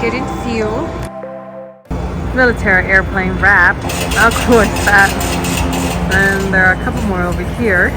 getting fuel. Military airplane wrap. How cool is that? And there are a couple more over here.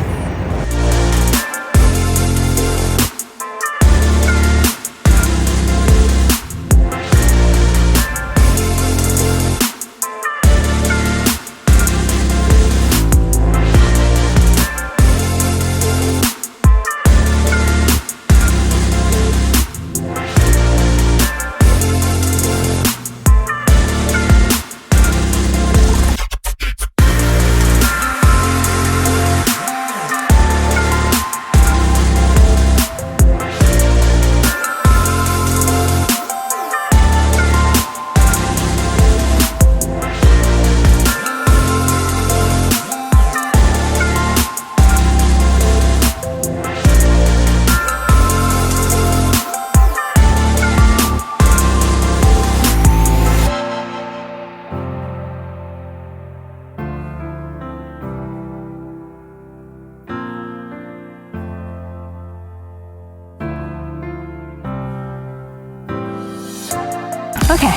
Okay,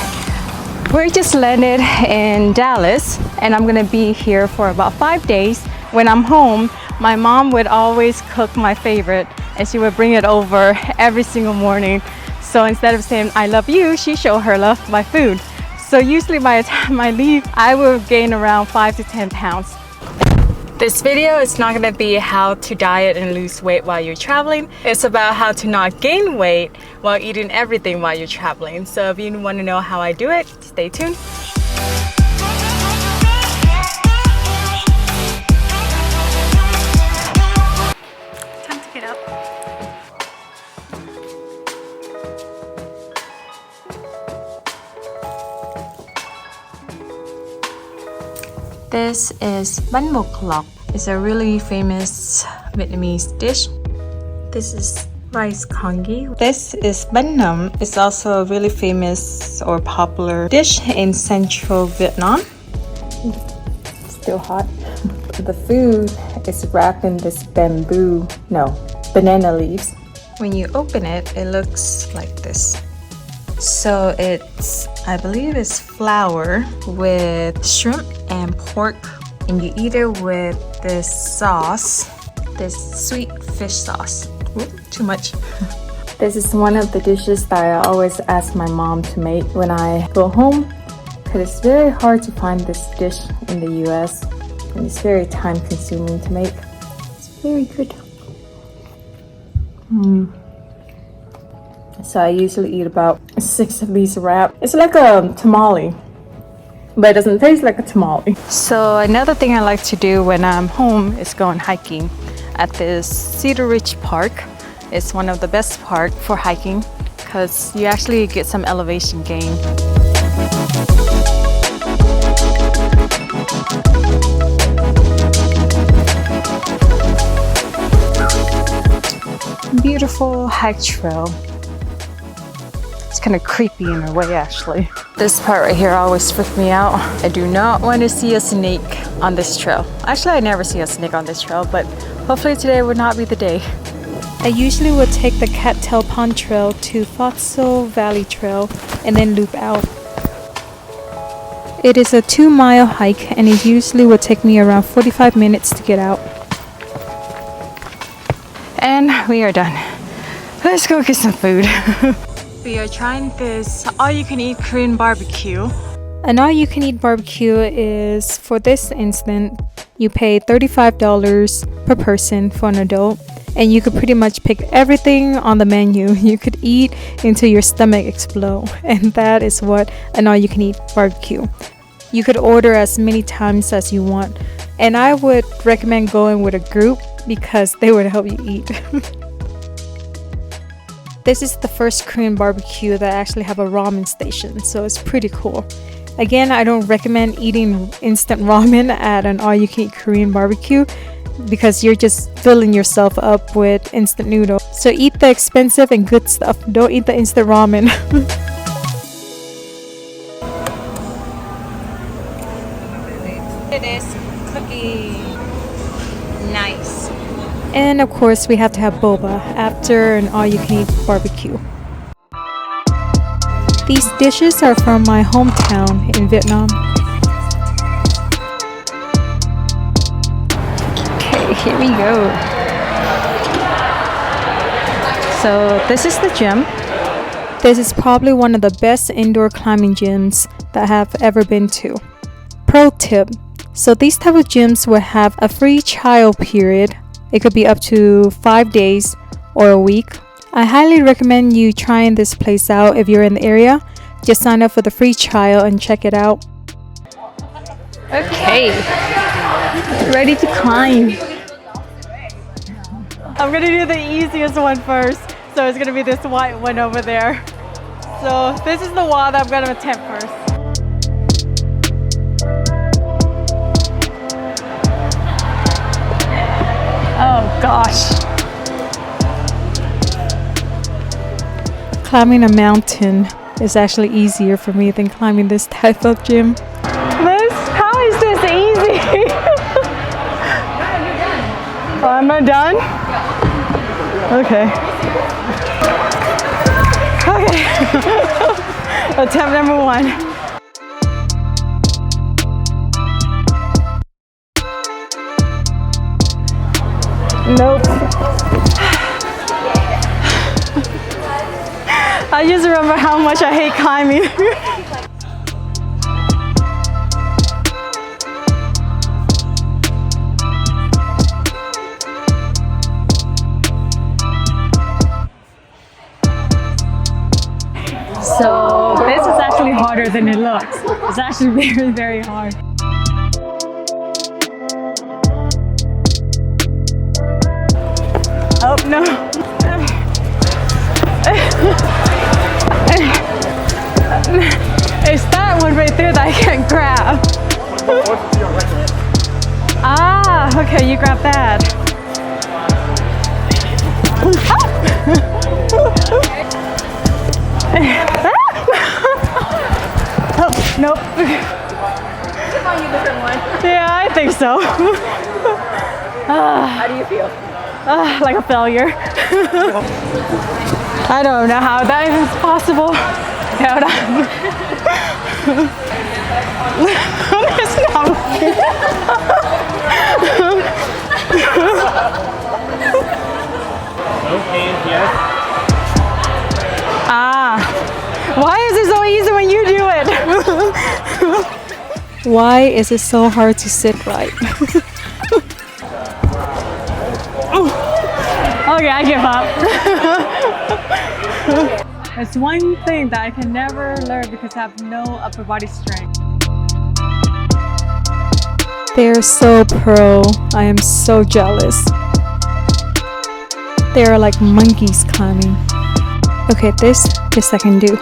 we just landed in Dallas and I'm gonna be here for about 5 days. When I'm home, my mom would always cook my favorite and she would bring it over every single morning. So instead of saying I love you, she showed her love by food. So usually by the time I leave, I will gain around 5 to 10 pounds. This video is not going to be how to diet and lose weight while you're traveling. It's about how to not gain weight while eating everything while you're traveling. So if you want to know how I do it, stay tuned. Time to get up. This is bánh bột lọc. It's a really famous Vietnamese dish. This is rice congee. This is bánh nậm. It's also a really famous or popular dish in central Vietnam. Still hot. The food is wrapped in this banana leaves. When you open it, it looks like this. So it's, I believe it's flour with shrimp and pork, and you eat it with this sauce, this sweet fish sauce. Ooh, too much. This is one of the dishes that I always ask my mom to make when I go home, because it's very hard to find this dish in the US and it's very time consuming to make. It's very good. So I usually eat about 6 of these wraps. It's like a tamale, but it doesn't taste like a tamale. So another thing I like to do when I'm home is go on hiking at this Cedar Ridge Park. It's one of the best parks for hiking because you actually get some elevation gain. Beautiful hike trail. It's kind of creepy in a way, actually. This part right here always freaked me out. I do not want to see a snake on this trail. Actually, I never see a snake on this trail, but hopefully today would not be the day. I usually would take the Cattail Pond Trail to Fossil Valley Trail and then loop out. It is a 2-mile hike and it usually would take me around 45 minutes to get out. And we are done. Let's go get some food. We are trying this all-you-can-eat Korean barbecue. An all-you-can-eat barbecue is, for this instant, you pay $35 per person for an adult, and you could pretty much pick everything on the menu. You could eat until your stomach explodes, and that is what an all-you-can-eat barbecue. You could order as many times as you want, and I would recommend going with a group because they would help you eat. This is the first Korean barbecue that actually have a ramen station, so it's pretty cool. Again, I don't recommend eating instant ramen at an all-you-can-eat Korean barbecue because you're just filling yourself up with instant noodles. So eat the expensive and good stuff. Don't eat the instant ramen. It is cookie. Nice. And of course, we have to have boba after an all-you-can-eat barbecue. These dishes are from my hometown in Vietnam. Okay, here we go. So this is the gym. This is probably one of the best indoor climbing gyms that I have ever been to. Pro tip, so these type of gyms will have a free trial period. It could be up to 5 days or a week. I highly recommend you trying this place out if you're in the area. Just sign up for the free trial and check it out. Okay, ready to climb. I'm gonna do the easiest one first. So it's gonna be this white one over there. So this is the wall that I'm gonna attempt first. Oh gosh. Climbing a mountain is actually easier for me than climbing this type of gym. How is this easy? Oh, am I done? Okay. Okay. Attempt number 1. Nope. I just remember how much I hate climbing. So this is actually harder than it looks. It's actually very, very hard. Oh no. It's that one right there that I can't grab. Ah, okay, you grab that. Oh, nope. Yeah, I think so. How do you feel? Like a failure. I don't know how that is possible. Hold on. It's not working. Okay, yes. Why is it so easy when you do it? Why is it so hard to sit right? Okay, I give up. It's one thing that I can never learn because I have no upper body strength. They're so pro. I am so jealous. They are like monkeys climbing. Okay, this I can do.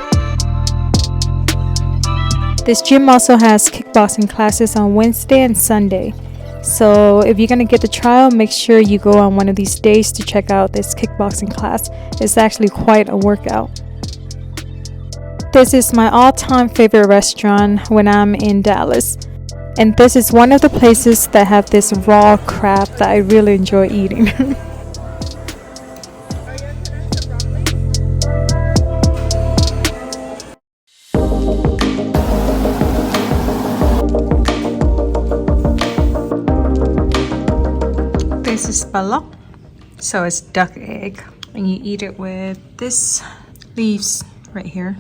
This gym also has kickboxing classes on Wednesday and Sunday. So if you're gonna get the trial, make sure you go on one of these days to check out this kickboxing class. It's actually quite a workout. This is my all-time favorite restaurant when I'm in Dallas. And this is one of the places that have this raw crab that I really enjoy eating. This is balok, so it's duck egg, and you eat it with this leaves right here,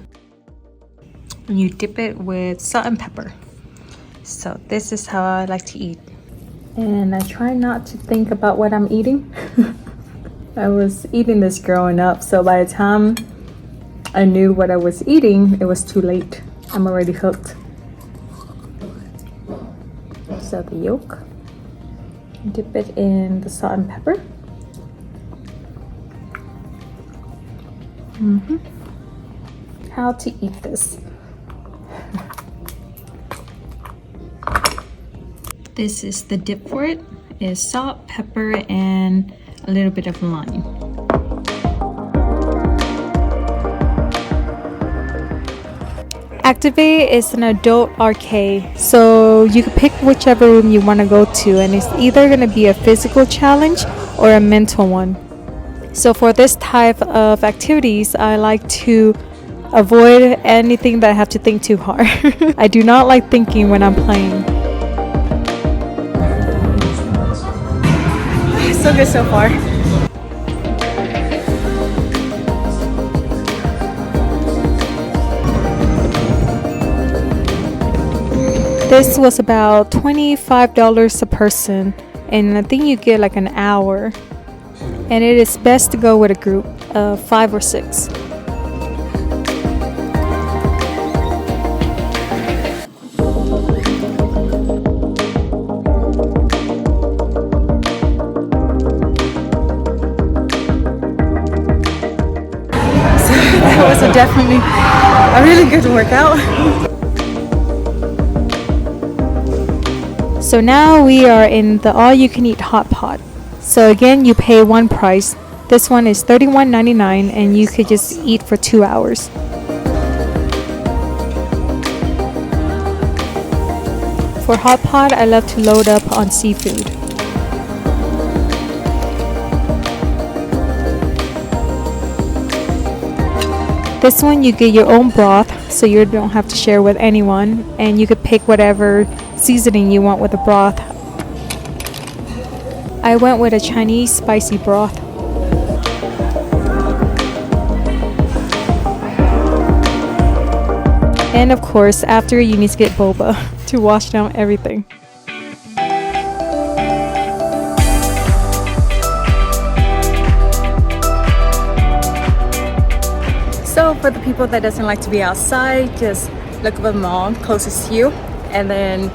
and you dip it with salt and pepper. So this is how I like to eat, and I try not to think about what I'm eating. I was eating this growing up, so by the time I knew what I was eating, it was too late. I'm already hooked. So the yolk, dip it in the salt and pepper. How to eat this. This is the dip for it. Is salt, pepper, and a little bit of lime. Activate is an adult arcade, so you can pick whichever room you want to go to, and it's either going to be a physical challenge or a mental one. So for this type of activities, I like to avoid anything that I have to think too hard. I do not like thinking when I'm playing. So good so far. This was about $25 a person, and I think you get like an hour. And it is best to go with a group of 5 or 6. That was definitely a really good workout. So now we are in the all-you-can-eat hot pot. So again, you pay one price. This one is $31.99 and you could just eat for 2 hours. For hot pot, I love to load up on seafood. This one you get your own broth, so you don't have to share with anyone, and you could pick whatever seasoning you want with the broth. I went with a Chinese spicy broth. And of course, after you need to get boba to wash down everything. So for the people that doesn't like to be outside, just look for the mall closest to you and then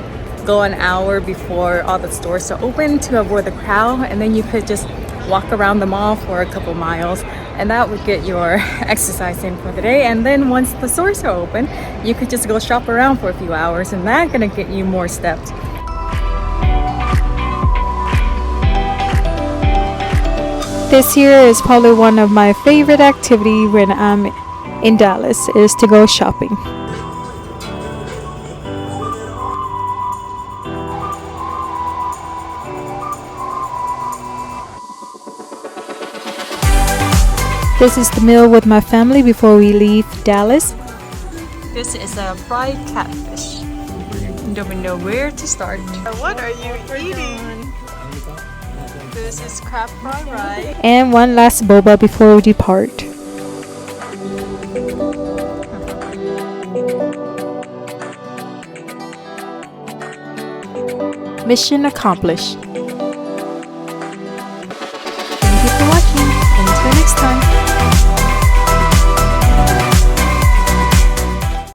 go an hour before all the stores are open to avoid the crowd, and then you could just walk around the mall for a couple miles, and that would get your exercise in for the day. And then once the stores are open, you could just go shop around for a few hours, and that's gonna get you more steps. This year is probably one of my favorite activities when I'm in Dallas, is to go shopping. This is the meal with my family before we leave Dallas. This is a fried catfish. Don't know where to start. What are you eating? This is crab fried rice. And one last boba before we depart. Mission accomplished.